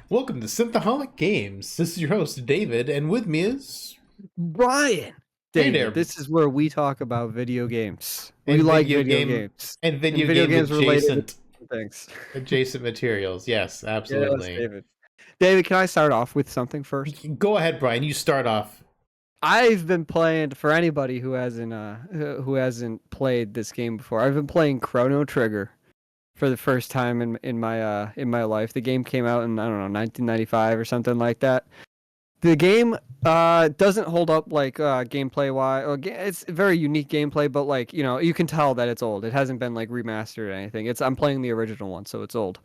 Welcome to Synthaholic Games. This is your host, David, and with me is... Brian. Hey David, there. this is where we talk about video games. And We like video video game games. and video video game games related adjacent things. adjacent materials. Yes, Yes, absolutely. David. David, can I start off with something first? Go ahead, Brian. You start off. I've been playing, for anybody who hasn't played this game before, I've been playing Chrono Trigger for the first time in my life. The game came out in, I don't know, 1995 or something like that. The game doesn't hold up like gameplay wise. It's very unique gameplay, but like you can tell that it's old. It hasn't been like remastered or anything. I'm playing the original one, so it's old.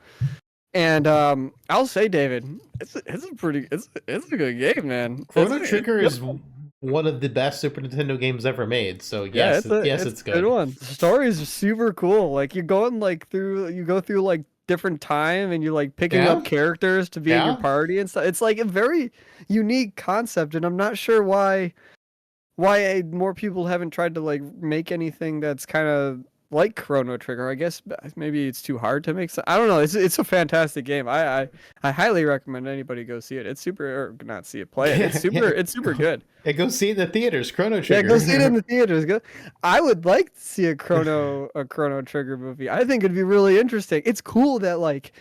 And I'll say, David, it's a good game, man. Chrono Trigger is one of the best Super Nintendo games ever made. So yes, it's good. Good one. The story is super cool. Like you go through like different time, and you're like picking up characters to be in your party and stuff. It's like a very unique concept, and I'm not sure why more people haven't tried to like make anything that's kind of like Chrono Trigger. I guess maybe it's too hard to make. I don't know. It's a fantastic game. I highly recommend anybody go see it. It's super, or not see it, play it. It's super good. Yeah, go see it in the theaters. Chrono Trigger. Yeah, go see it in the theaters. I would like to see a Chrono Trigger movie. I think it'd be really interesting. It's cool that like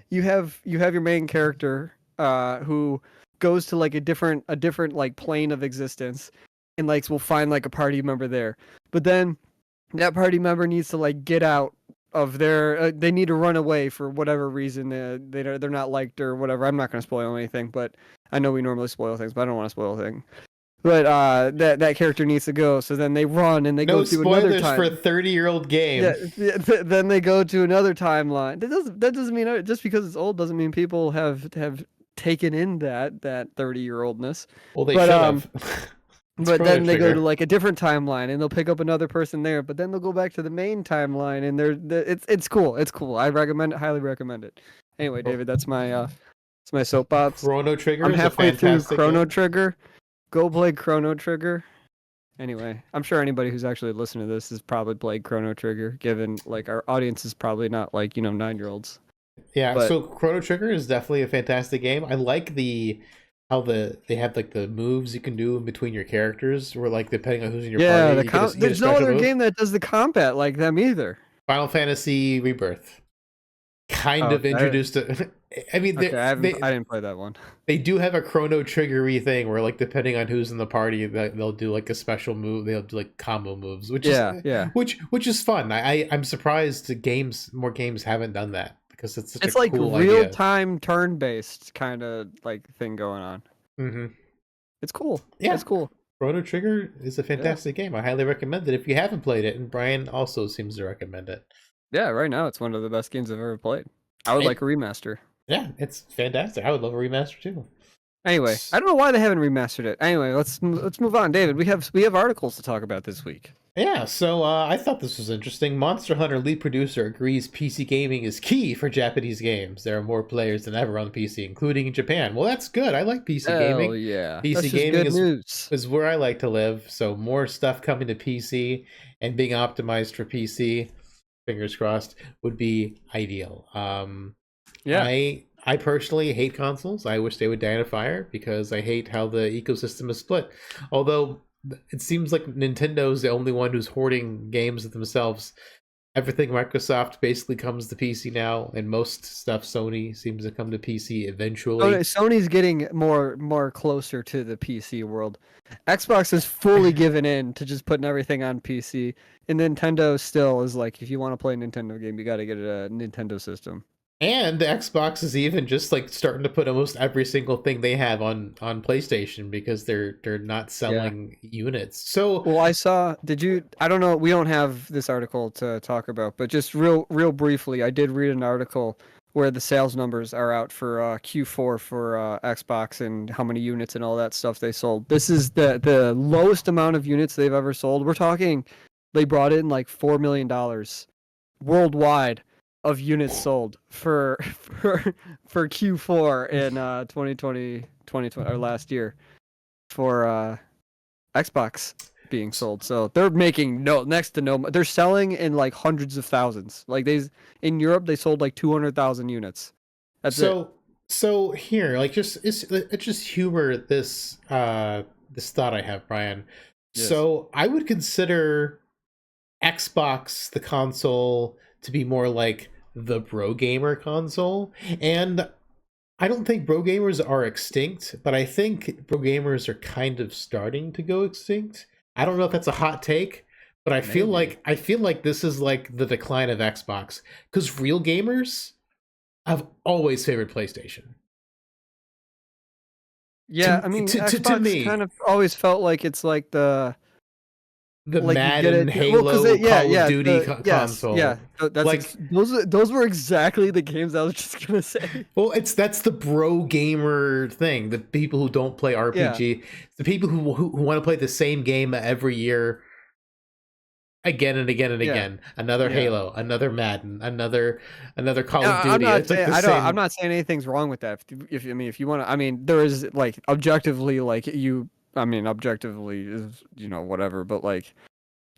you have your main character who goes to like a different like plane of existence, and like will find like a party member there. But then that party member needs to like get out of their they need to run away for whatever reason. They're not liked or whatever. I'm not going to spoil anything, but I know we normally spoil things, but I don't want to spoil a thing. But that character needs to go, so then they run and they go to another time. No spoilers for a 30-year-old game. Yeah, then they go to another timeline. That doesn't mean, just because it's old doesn't mean people have taken in that 30-year-oldness. Well, they should have. But then they go to like a different timeline, and they'll pick up another person there. But then they'll go back to the main timeline, and it's cool. It's cool. I recommend it. Highly recommend it. Anyway, David, that's my soapbox. Chrono Trigger. I'm halfway through Chrono Trigger. Go play Chrono Trigger. Anyway, I'm sure anybody who's actually listening to this has probably played Chrono Trigger, given like our audience is probably not like 9-year-olds. Yeah, so Chrono Trigger is definitely a fantastic game. I like how they have like the moves you can do in between your characters, or like depending on who's in your party. There's no other game that does the combat like them either. Final Fantasy Rebirth kind of introduced it. I mean, I didn't play that one. They do have a Chrono Trigger-y thing where, like, depending on who's in the party, they'll do like a special move. They'll do like combo moves, which is fun. I'm surprised more games haven't done that, because it's such a cool idea. Real-time turn-based kind of like thing going on. Mm-hmm. It's cool. Yeah, it's cool. Chrono Trigger is a fantastic game. I highly recommend it if you haven't played it, and Brian also seems to recommend it. Yeah, right now it's one of the best games I've ever played. I would like a remaster. Yeah, it's fantastic. I would love a remaster too. Anyway, I don't know why they haven't remastered it. Anyway, let's move on, David. We have articles to talk about this week. Yeah, so I thought this was interesting. Monster Hunter lead producer agrees PC gaming is key for Japanese games. There are more players than ever on PC, including in Japan. Well, that's good. I like PC gaming. Yeah, PC gaming is where I like to live. So more stuff coming to PC and being optimized for PC, fingers crossed, would be ideal. Yeah, I personally hate consoles. I wish they would die in a fire, because I hate how the ecosystem is split. Although it seems like Nintendo's the only one who's hoarding games themselves. Everything Microsoft basically comes to PC now, and most stuff Sony seems to come to PC eventually. Sony's getting more closer to the PC world. Xbox is fully given in to just putting everything on PC, and Nintendo still is like, if you want to play a Nintendo game, you got to get a Nintendo system. And Xbox is even just like starting to put almost every single thing they have on PlayStation, because they're not selling units. So, well, I don't know, we don't have this article to talk about, but just real briefly, I did read an article where the sales numbers are out for Q4 for Xbox, and how many units and all that stuff they sold. This is the lowest amount of units they've ever sold. We're talking, they brought in like $4 million worldwide of units sold for Q4 in 2020 or last year for Xbox being sold. So they're making next to no. They're selling in like hundreds of thousands. Like in Europe, they sold like 200,000 units. That's it. So here, like, it's just humor this this thought I have, Brian. Yes. So I would consider Xbox, the console, to be more like the bro gamer console. And I don't think bro gamers are extinct, but I think bro gamers are kind of starting to go extinct. I don't know if that's a hot take, but Maybe. I feel like this is like the decline of Xbox, because real gamers have always favored PlayStation. Yeah, I mean, To Xbox kind me, of always felt like it's like the you get Madden, it. Well, because Halo, yeah, Call of yeah, Duty yes, yeah. console. Like, Those were exactly the games I was just gonna say. well, that's the bro gamer thing. The people who don't play Yeah, RPG, the people who want to play the same game every year, again and again and yeah, again. Another yeah. Halo, another Madden, another Call of Duty. It's like the I'm same. not saying anything's wrong with that. I mean, if you want to, I mean, there is like objectively, like I mean, objectively is whatever, but like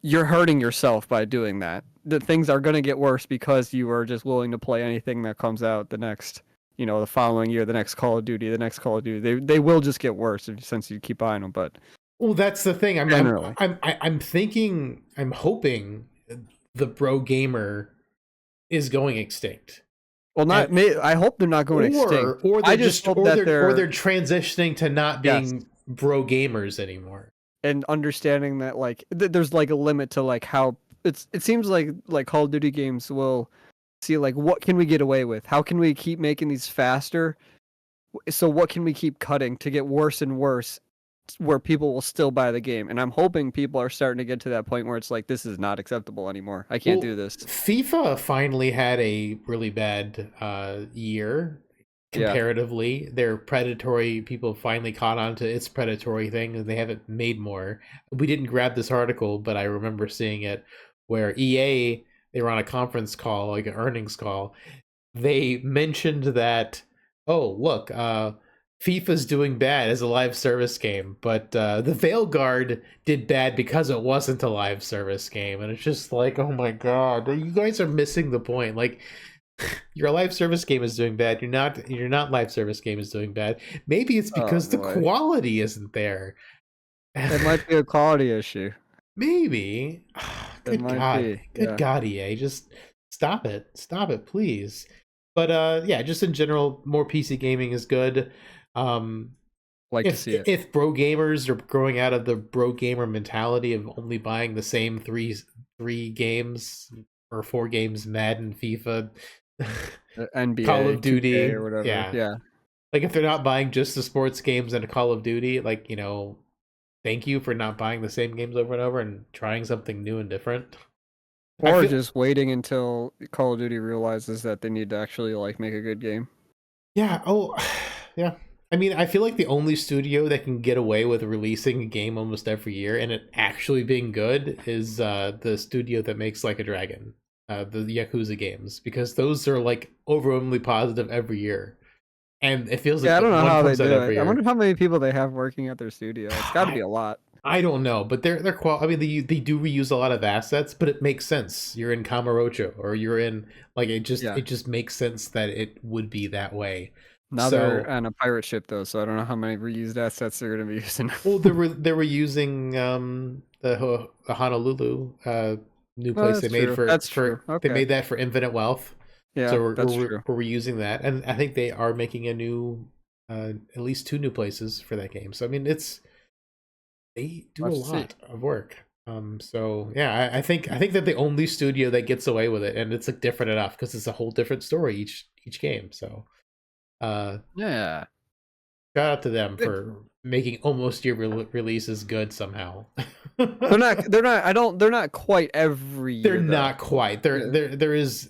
you're hurting yourself by doing that. The things are gonna get worse because you are just willing to play anything that comes out the next, the following year, the next Call of Duty, the next Call of Duty. They will just get worse since you keep buying them. But Well, that's the thing. generally, I'm thinking. I'm hoping the bro gamer is going extinct. well, And I hope they're not going extinct. or I they're just just hope that or they're they're transitioning to not yes. being bro gamers anymore. And understanding that like there's like a limit to like how it seems like Call of Duty games will see like what can we get away with? How can we keep making these faster? So what can we keep cutting to get worse and worse where people will still buy the game? And I'm hoping people are starting to get to that point where it's like this is not acceptable anymore. I can't Well, do this. FIFA finally had a really bad year Yeah. comparatively. Their predatory people finally caught on to its predatory thing, and they haven't made more. We didn't grab this article, but I remember seeing it where EA, they were on a conference call, like an earnings call. They mentioned that, oh look, FIFA's doing bad as a live service game, but the Veilguard did bad because it wasn't a live service game, and it's just like, oh my god, you guys are missing the point. Like, your live service game is doing bad. Your not live service game is doing bad. Maybe it's Oh because the boy. quality isn't there. It might be a quality issue. Maybe. It might be. Good Yeah. God, EA, just stop it, please. But yeah, just in general, more PC gaming is good. Um, Like to see it. if bro gamers are growing out of the bro gamer mentality of only buying the same three games or four games, Madden, FIFA, Call NBA, of 2K Duty, or whatever. yeah. Yeah. Like, if they're not buying just the sports games and a Call of Duty, like, thank you for not buying the same games over and over and trying something new and different. I Or feel just waiting until Call of Duty realizes that they need to actually like make a good game. Yeah. Oh, yeah. I mean, I feel like the only studio that can get away with releasing a game almost every year and it actually being good is the studio that makes Like a Dragon, the Yakuza games, because those are like overwhelmingly positive every year, and it feels like Yeah, I don't know one how they comes out do every it. I year. wonder how many people they have working at their studio. It's got to be I a lot. I don't know, but I mean, they do reuse a lot of assets, but it makes sense. You're in Kamurocho, or you're in, like, Yeah. it just makes sense that it would be that way. Now they're So, on a pirate ship though, so I don't know how many reused assets they're going to be using. well, they were using the Honolulu new Oh, place they that's made true. That's true. they Okay. made that for Infinite Wealth. So Yeah, that's true. we're reusing that, and I think they are making a new at least two new places for that game. So I mean, they do a Let's see. lot of work. So yeah, I think that the only studio that gets away with it, and it's like different enough because it's a whole different story each game. So uh Yeah. shout out to them Good. for making almost year releases good somehow. They're not I don't they're not quite every They're year though. not quite. Yeah. There is,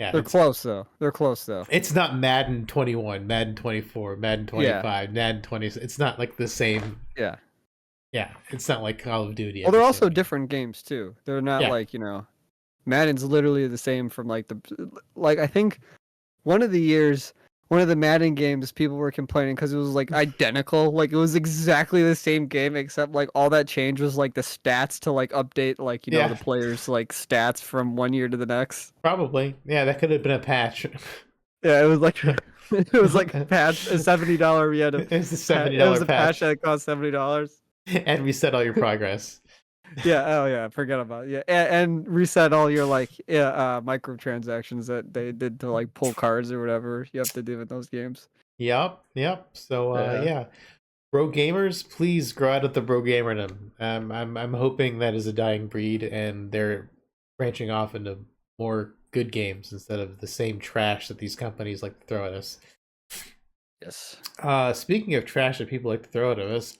yeah, They're close though. They're close though. it's not Madden 21, Madden 24, Madden Yeah. 25, Madden 20. It's not like the same. Yeah. Yeah, it's not like Call of Duty Well, every they're single also game. different games too. They're not Yeah, like, Madden's literally the same from like I think one of the years, one of the Madden games, people were complaining because it was like identical. Like it was exactly the same game, except like all that change was like the stats to like update like the yeah, players like stats from one year to the next. probably. Yeah, that could have been a patch. Yeah, it was like it was like a patch, a $70. We had a It's a it $70 was a patch patch, that cost $70. and reset all your progress. Yeah. Oh yeah. Forget about it. Yeah, and reset all your like microtransactions that they did to like pull cards or whatever you have to do in those games. Yep. So Yeah. yeah, bro gamers, please grow out of the bro gamerdom. I'm hoping that is a dying breed, and they're branching off into more good games instead of the same trash that these companies like to throw at us. Yes. Speaking of trash that people like to throw at us,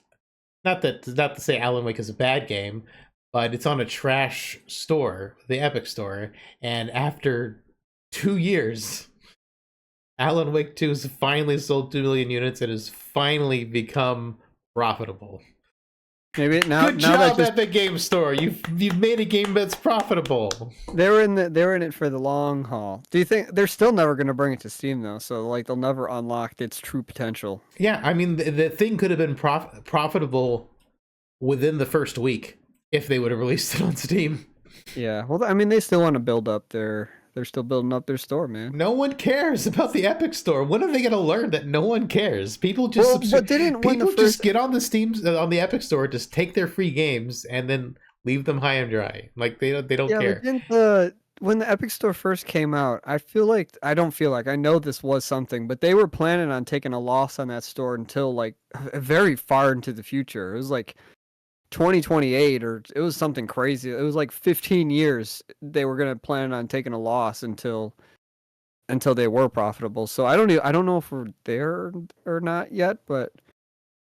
not to say Alan Wake is a bad game, but it's on a trash store, the Epic Store, and after 2 years, Alan Wake 2 has finally sold 2 million units and has finally become profitable. Maybe now Good that job, just Epic Game Store. You've made a game that's profitable. they were in it for the long haul. Do you think they're still never going to bring it to Steam though? So like they'll never unlock its true potential. Yeah, I mean the thing could have been profitable within the first week if they would have released it on Steam. Yeah. Well, I mean, they still want to build up their. They're still building up their store, man. No one cares about the Epic Store. When are they going to learn that no one cares? People just Well, but didn't when the people just first get on the Steam on the Epic Store, just take their free games and then leave them high and dry. Like they don't yeah, but care. didn't the when the Epic Store first came out, I don't feel like I know this was something, but they were planning on taking a loss on that store until like very far into the future. It was like 2028 or it was something crazy. It was like 15 years they were gonna plan on taking a loss until they were profitable. So I don't know if we're there or not yet, but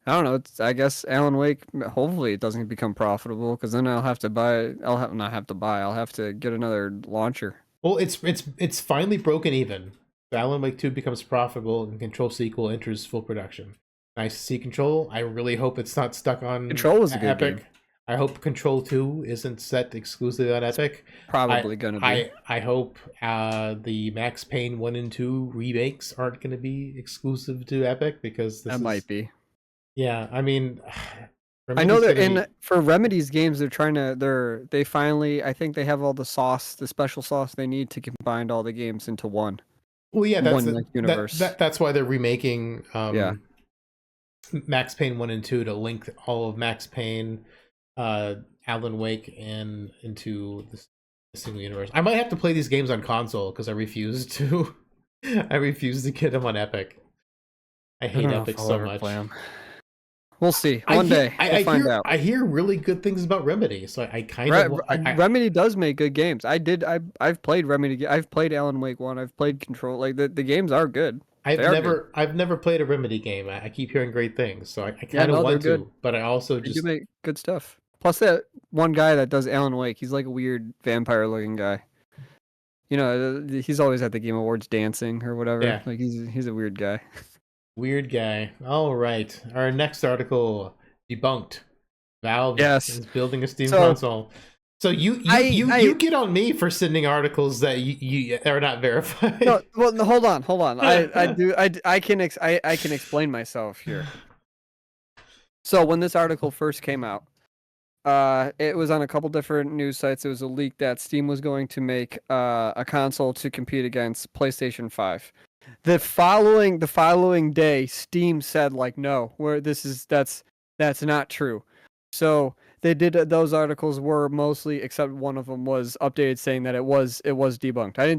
I don't know. I guess Alan Wake. Hopefully, it doesn't become profitable because then I'll have to buy. I'll have not have to buy. I'll have to get another launcher. Well, it's finally broken even. Alan Wake 2 becomes profitable and Control sequel enters full production. Nice to see Control. I really hope it's not stuck on Control was a good Epic. game. I hope Control 2 isn't set exclusively on Epic. Probably gonna be. I hope the Max Payne 1 and 2 remakes aren't going to be exclusive to Epic because That might be. Yeah, I mean, I know that for Remedy's games, they finally. I think they have all the sauce, the special sauce they need to combine all the games into one. Well, yeah, universe. That's why they're remaking Yeah. Max Payne 1 and 2 to link all of Max Payne, Alan Wake, and into the single universe. I might have to play these games on console because I refuse to. I refuse to get them on Epic. I hate Epic so much. We'll see. One day, we'll find out. I hear really good things about Remedy, so I kind of Remedy does make good games. I've played Remedy. I've played Alan Wake 1. I've played Control. Like the games are good. I've never played a Remedy game. I keep hearing great things, so I kind of want to. But I also they do make good stuff. Plus, that one guy that does Alan Wake, he's like a weird vampire-looking guy. You know, he's always at the Game Awards dancing or whatever. Yeah. Like he's a weird guy. Weird guy. All right. Our next article debunked. Valve is building a Steam console. So you get on me for sending articles that you are not verified. No, well, hold on. I can explain myself here. So when this article first came out, it was on a couple different news sites. It was a leak that Steam was going to make a console to compete against PlayStation 5. The following day, Steam said like, no, that's not true. So they did those articles were mostly, except one of them was updated saying that it was debunked. I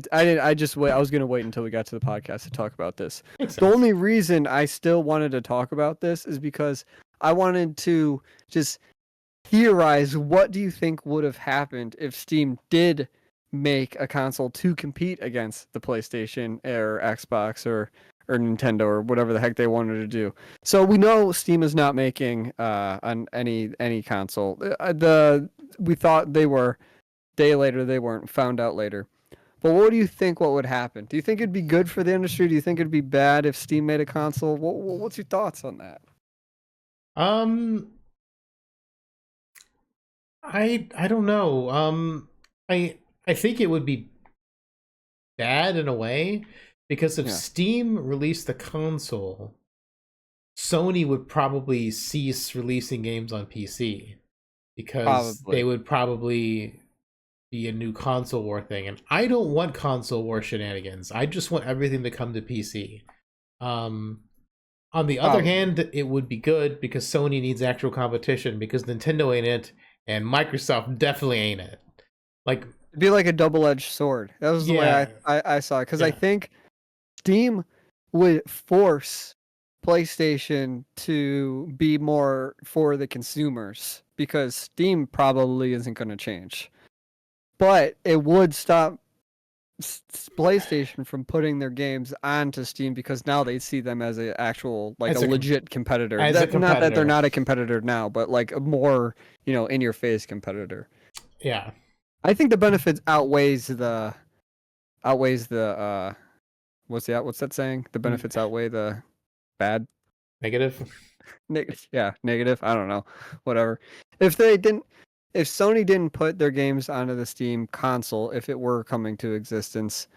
was gonna wait until we got to the podcast to talk about this. The only reason I still wanted to talk about this is because I wanted to just theorize what do you think would have happened if Steam did make a console to compete against the PlayStation or Xbox or Nintendo or whatever the heck they wanted to do. So we know Steam is not making on any console. We thought they were. Day later they weren't. Found out later. But what do you think? What would happen? Do you think it'd be good for the industry? Do you think it'd be bad if Steam made a console? What's your thoughts on that? I don't know. I think it would be bad in a way because if Steam released the console, Sony would probably cease releasing games on PC because they would probably be a new console war thing, and I don't want console war shenanigans. I just want everything to come to PC. Um, on the other hand, it would be good because Sony needs actual competition because Nintendo ain't it, and Microsoft definitely ain't it. Like, it'd be like a double-edged sword. That was the way I saw it, because I think Steam would force PlayStation to be more for the consumers because Steam probably isn't going to change. But it would stop PlayStation from putting their games onto Steam because now they see them as a actual a legit competitor. Not that they're not a competitor now, but like a more, in your face competitor. Yeah. I think the benefits outweighs the what's that saying? The benefits outweigh the bad. Negative. Yeah, negative. I don't know. Whatever. If Sony didn't put their games onto the Steam console, if it were coming to existence,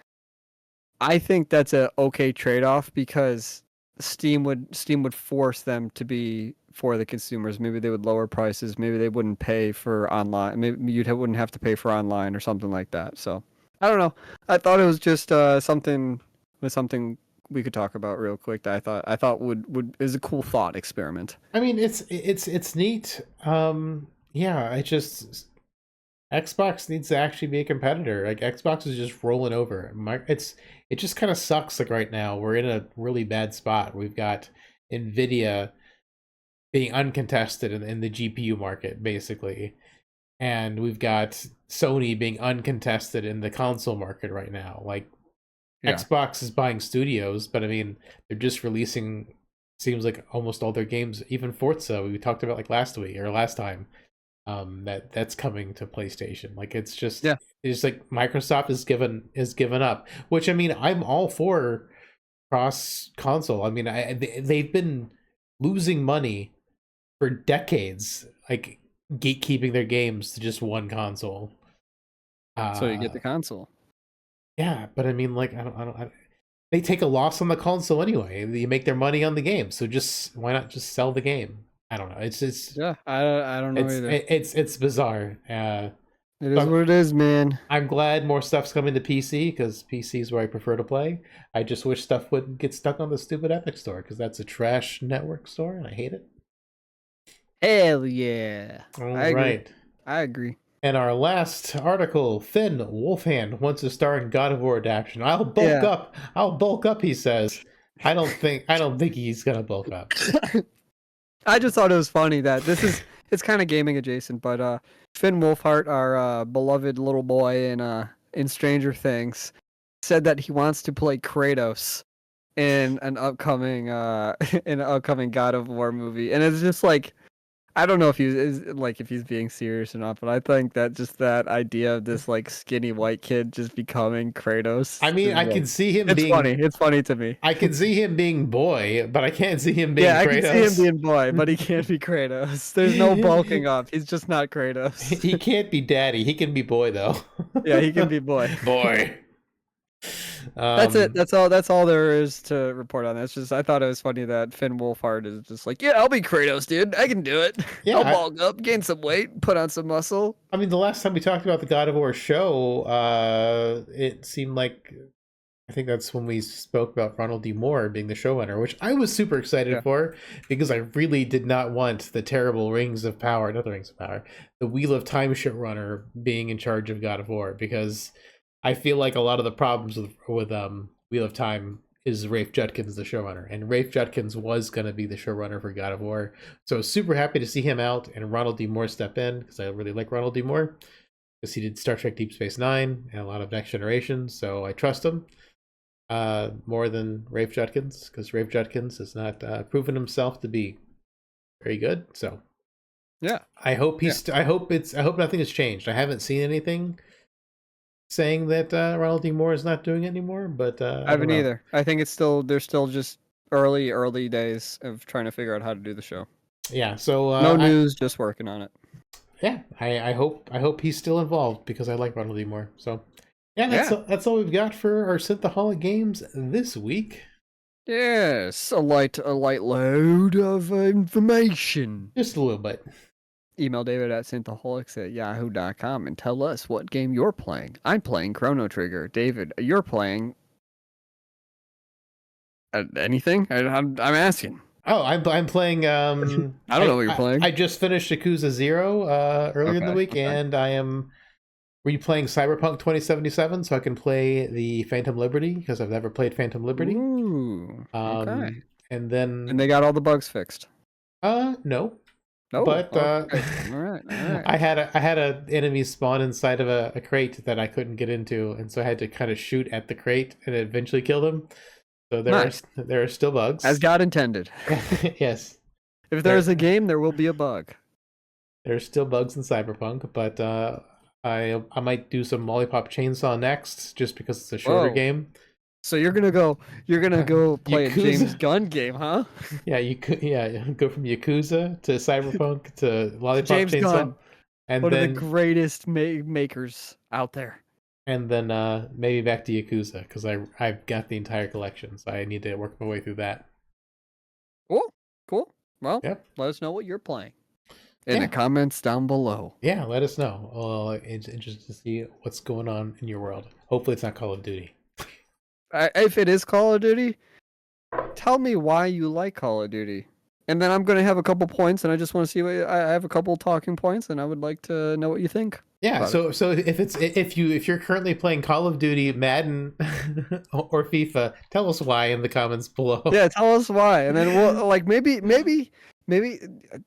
I think that's a okay trade-off because Steam would force them to be for the consumers. Maybe they would lower prices. Maybe they wouldn't pay for online. Maybe wouldn't have to pay for online or something like that. So I don't know. I thought it was just something we could talk about real quick that I thought would is a cool thought experiment. I mean, it's neat. Yeah, Xbox needs to actually be a competitor. Like, Xbox is just rolling over. It just kind of sucks. Like, right now we're in a really bad spot. We've got Nvidia being uncontested in the GPU market, basically, and we've got Sony being uncontested in the console market right now. Like, Xbox is buying studios, but I mean, they're just releasing, seems like, almost all their games. Even Forza, we talked about like last week or last time, that's coming to PlayStation. Like, it's just like Microsoft is given up. Which, I mean, I'm all for cross console. I mean, they've been losing money for decades, like gatekeeping their games to just one console. So you get the console. Yeah, but I mean, like, I don't. They take a loss on the console anyway. You make their money on the game, so why not just sell the game? I don't know. It's I don't know either. It's bizarre. It is what it is, man. I'm glad more stuff's coming to PC because PC is where I prefer to play. I just wish stuff wouldn't get stuck on the stupid Epic Store because that's a trash network store and I hate it. Hell yeah! All right. I agree. And our last article, Finn Wolfhand wants to star in God of War adaptation. I'll bulk up, he says. I don't think he's gonna bulk up. I just thought it was funny that it's kind of gaming adjacent, but Finn Wolfhard, our beloved little boy in Stranger Things, said that he wants to play Kratos in an upcoming God of War movie, and it's just like, I don't know if he's being serious or not, but I think that just that idea of this like skinny white kid just becoming Kratos. I mean, I can see him being funny. It's funny to me. I can see him being boy, but I can't see him being Kratos. I can see him being boy, but he can't be Kratos. There's no bulking up. He's just not Kratos. He can't be daddy. He can be boy though. Yeah, he can be boy. Boy. That's it. That's all there is to report on that. I thought it was funny that Finn Wolfhard is just like, yeah, I'll be Kratos, dude. I can do it. Yeah, I'll bulk up, gain some weight, put on some muscle. I mean, the last time we talked about the God of War show, it seemed like, I think that's when we spoke about Ronald D. Moore being the showrunner, which I was super excited for because I really did not want the terrible not the Rings of Power, the Wheel of Time showrunner being in charge of God of War, because I feel like a lot of the problems with Wheel of Time is Rafe Judkins, the showrunner, and Rafe Judkins was going to be the showrunner for God of War. So super happy to see him out and Ronald D. Moore step in, because I really like Ronald D. Moore, because he did Star Trek Deep Space Nine and a lot of Next Generation, so I trust him more than Rafe Judkins, because Rafe Judkins has not proven himself to be very good. So yeah, I hope I hope nothing has changed. I haven't seen anything saying that Ronald D. Moore is not doing it anymore, but I haven't either. I think they're still just early days of trying to figure out how to do the show. Yeah, so no news, just working on it. Yeah, I hope he's still involved, because I like Ronald D. Moore. So that's all we've got for our Synthaholic games this week. Yes, a light load of information. Just a little bit. email David at synthaholics@yahoo.com and tell us what game you're playing. I'm playing Chrono Trigger. David, you're playing anything? I'm asking. Oh, I'm playing. I don't know what you're playing. I just finished Yakuza 0 earlier in the week, and I am replaying Cyberpunk 2077 so I can play the Phantom Liberty because I've never played Phantom Liberty. Ooh, okay. And then they got all the bugs fixed. No. No, but okay. all right. I had a enemy spawn inside of a crate that I couldn't get into, and so I had to kind of shoot at the crate and eventually kill them. So there are still bugs, as God intended. Yes. If there is a game, there will be a bug. There's still bugs in Cyberpunk, but I might do some Lollipop Chainsaw next, just because it's a shorter game. So you're gonna go play a James Gunn game, huh? Yeah, go from Yakuza to Cyberpunk to Lollipop James Chainsaw, Gunn, and one then of the greatest makers out there. And then maybe back to Yakuza, because I've got the entire collection, so I need to work my way through that. Cool. Well, yep. Let us know what you're playing in the comments down below. Yeah, let us know. It's interested to see what's going on in your world. Hopefully it's not Call of Duty. If it is Call of Duty, tell me why you like Call of Duty. And then I'm going to have a couple points, and I just want to see what I have a couple talking points, and I would like to know what you think. Yeah, so if you're currently playing Call of Duty, Madden, or FIFA, tell us why in the comments below. Yeah, tell us why, and then we'll maybe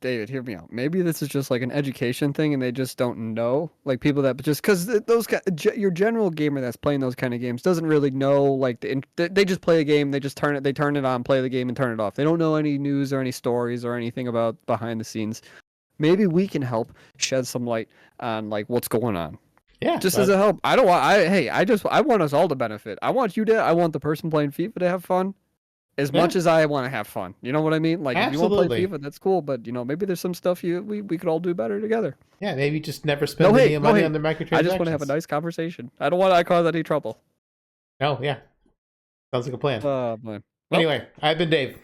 David, hear me out. Maybe this is just like an education thing, and they just don't know, like people that just because those your general gamer that's playing those kind of games doesn't really know, like they just play a game, they turn it on, play the game, and turn it off. They don't know any news or any stories or anything about behind the scenes. Maybe we can help shed some light on like what's going on. Yeah, just as a help. I want us all to benefit. I want the person playing FIFA to have fun as much as I want to have fun. You know what I mean? Like, if you want to play FIFA, that's cool, but maybe there's some stuff we could all do better together. Yeah, maybe just never spend any money on the microtransactions. I just want to have a nice conversation. I don't want to cause any trouble. Oh, yeah. Sounds like a plan. Man. Well, anyway, I've been Dave.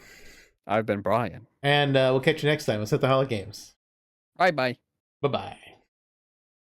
I've been Brian. And we'll catch you next time. Let's hit the Holic Games. Bye-bye. Bye-bye.